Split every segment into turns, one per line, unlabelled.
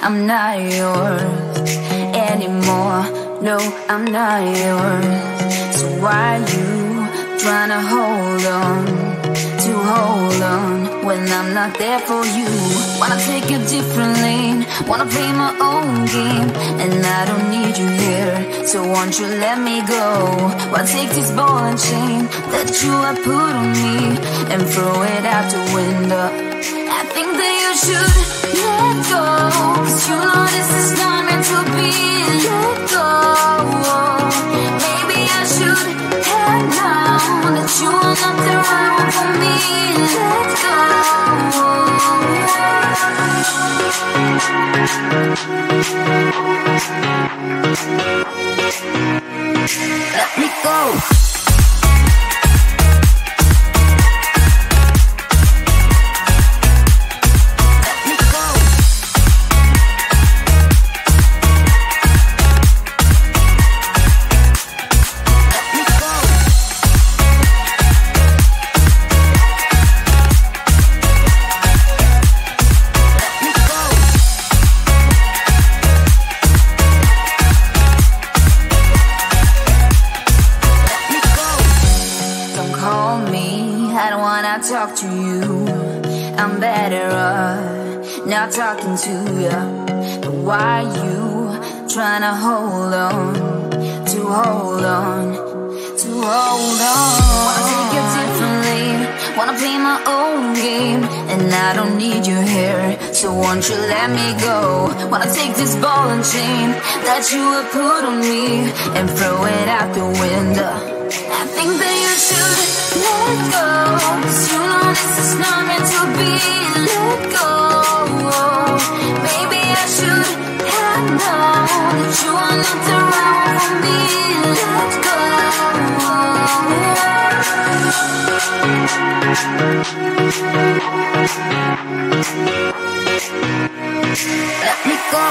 I'm not yours anymore. No, I'm not yours. So why you trying to hold on when I'm not there for you? Wanna take a different lane, wanna play my own game, and I don't need you here, so won't you let me go? Wanna take this ball and chain that you have put on me and throw it out the window. I think that you should let go, 'cause you know this is not meant to be. Let go. Maybe I should have known that you are not the right one for me. Let go. Let me go. Talk to you, I'm better off not talking to you. But why you trying to hold on? Wanna take it differently, wanna play my own game, and I don't need you here, so won't you let me go? Wanna take this ball and chain that you have put on me and throw it out the window. I think that you should let go, 'cause you know this is not meant to be. Let go. Maybe I should have known that you are not the right one for me. Let go. Let me go.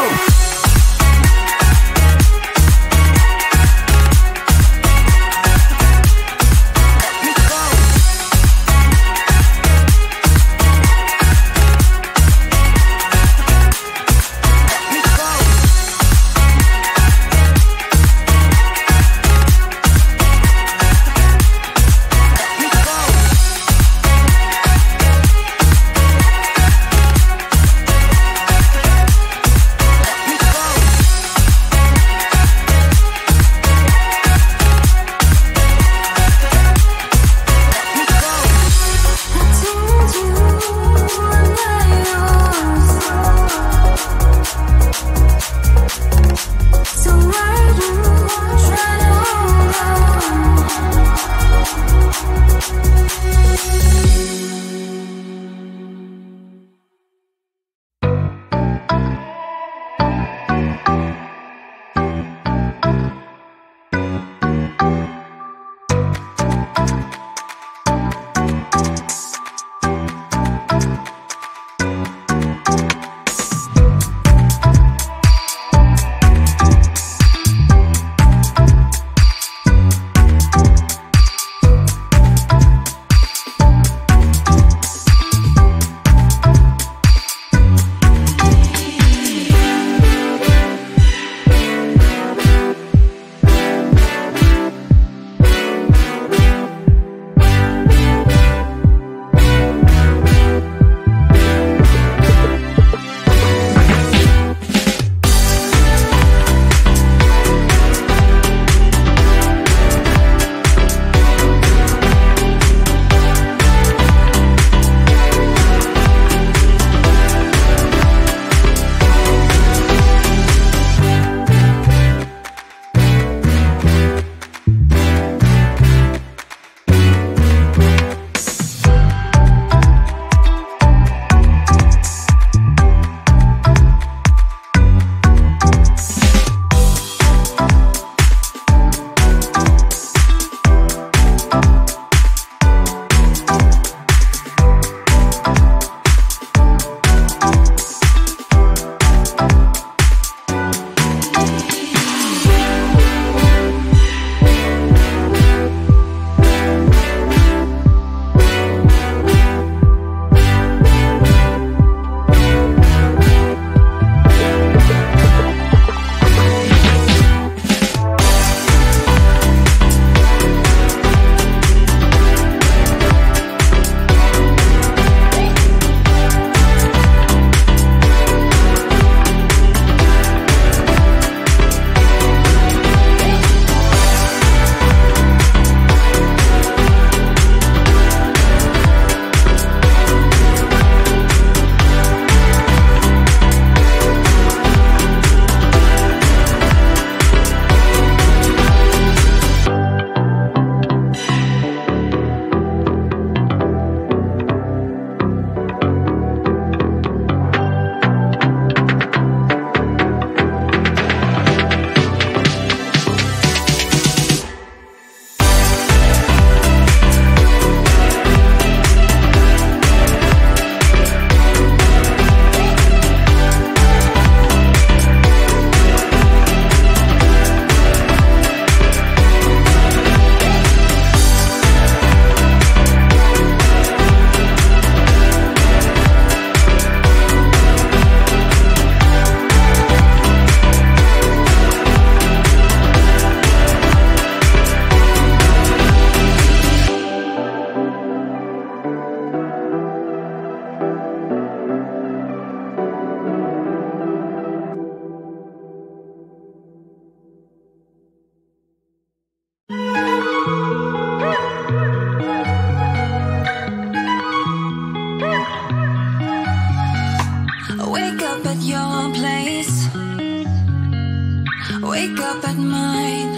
mine.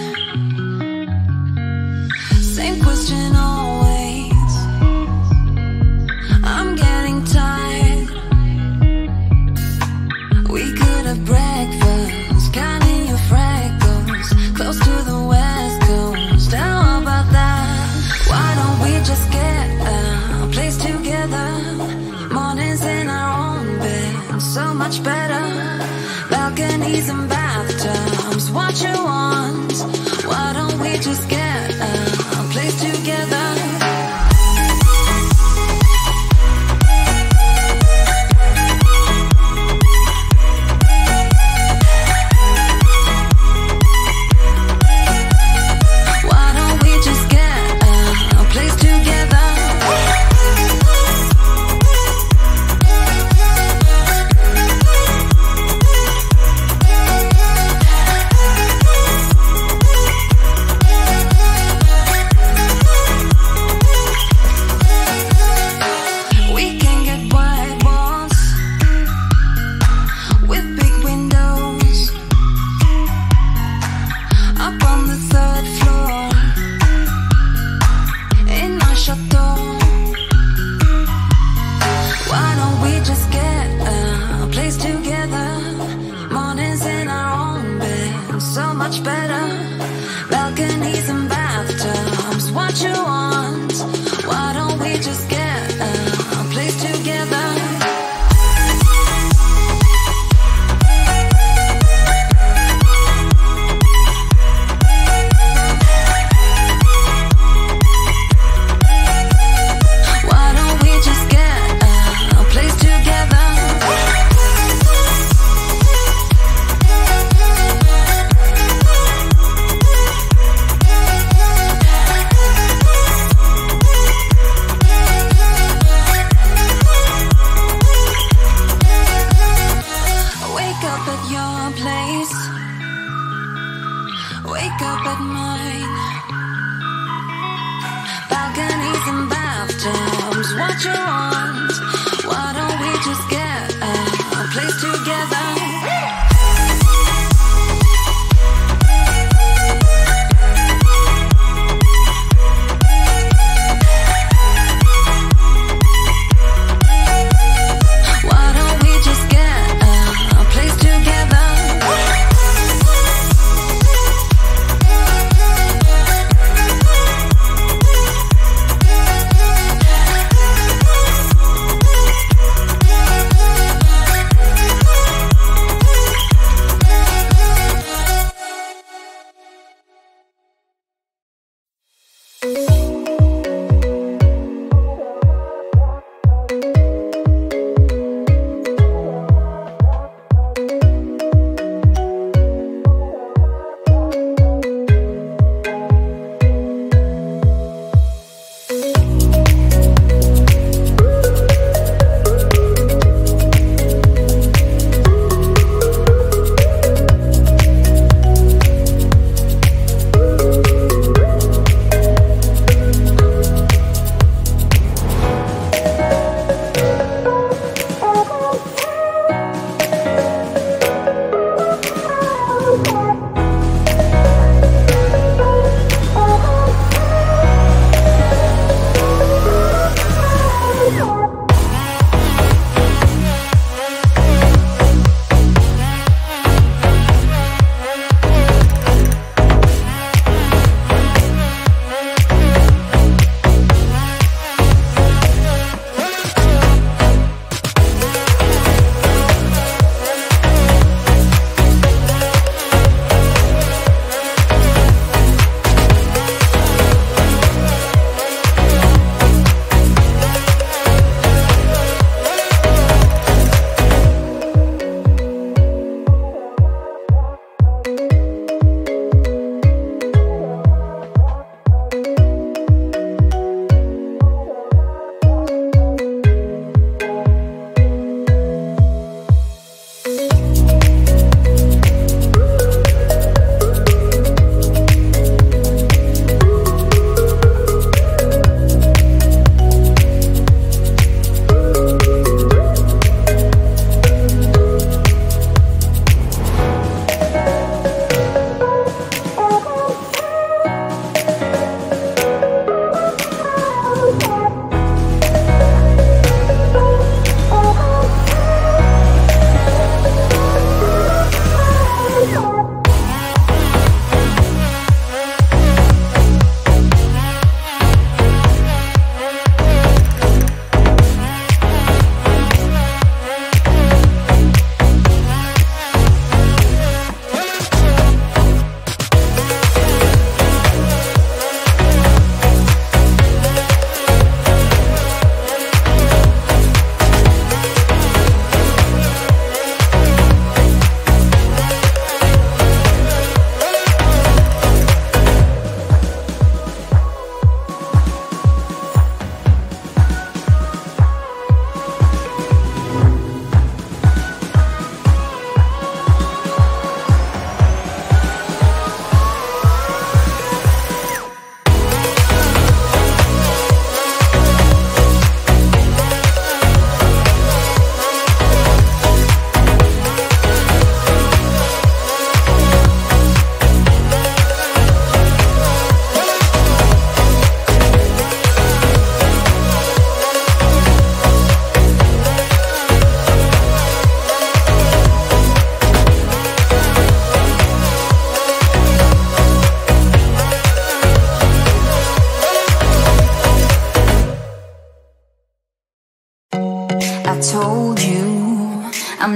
Same question always. I'm getting tired. We could have breakfast, counting your freckles, close to the west coast. How about that? Why don't we just get a place together? Mornings in our own bed, so much better. Balconies and bathtubs, what you want? Why don't we just get a place together?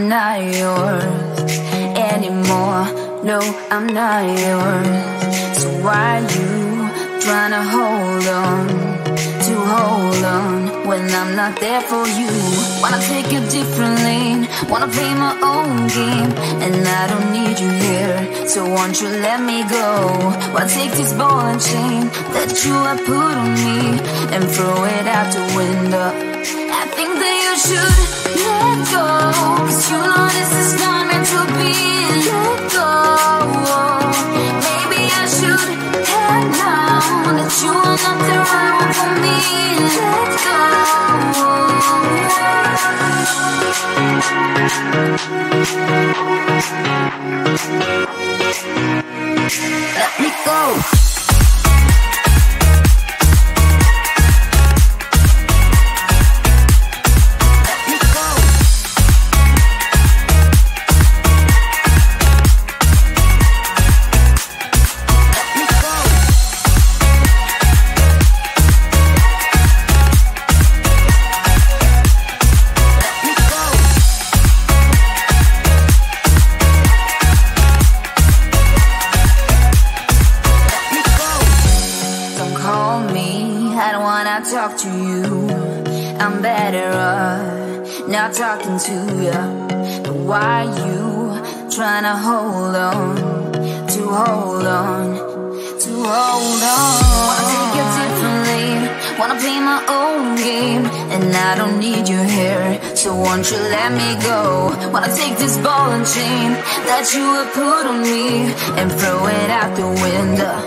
I'm not yours anymore. No, I'm not yours. So why are you trying to hold on when I'm not there for you? Wanna take a different lane, wanna play my own game, and I don't need you here, so won't you let me go? Wanna take this ball and chain that you have put on me and throw it out the window. I think that you should let go, 'cause you know this is not meant to be. Let go. Maybe I should have known that you are not the right one for me. Let go. Let me go. Talk to you, I'm better off not talking to you. But why you trying to hold on? Wanna take it differently, wanna play my own game, and I don't need you here, so won't you let me go? Wanna take this ball and chain that you have put on me and throw it out the window.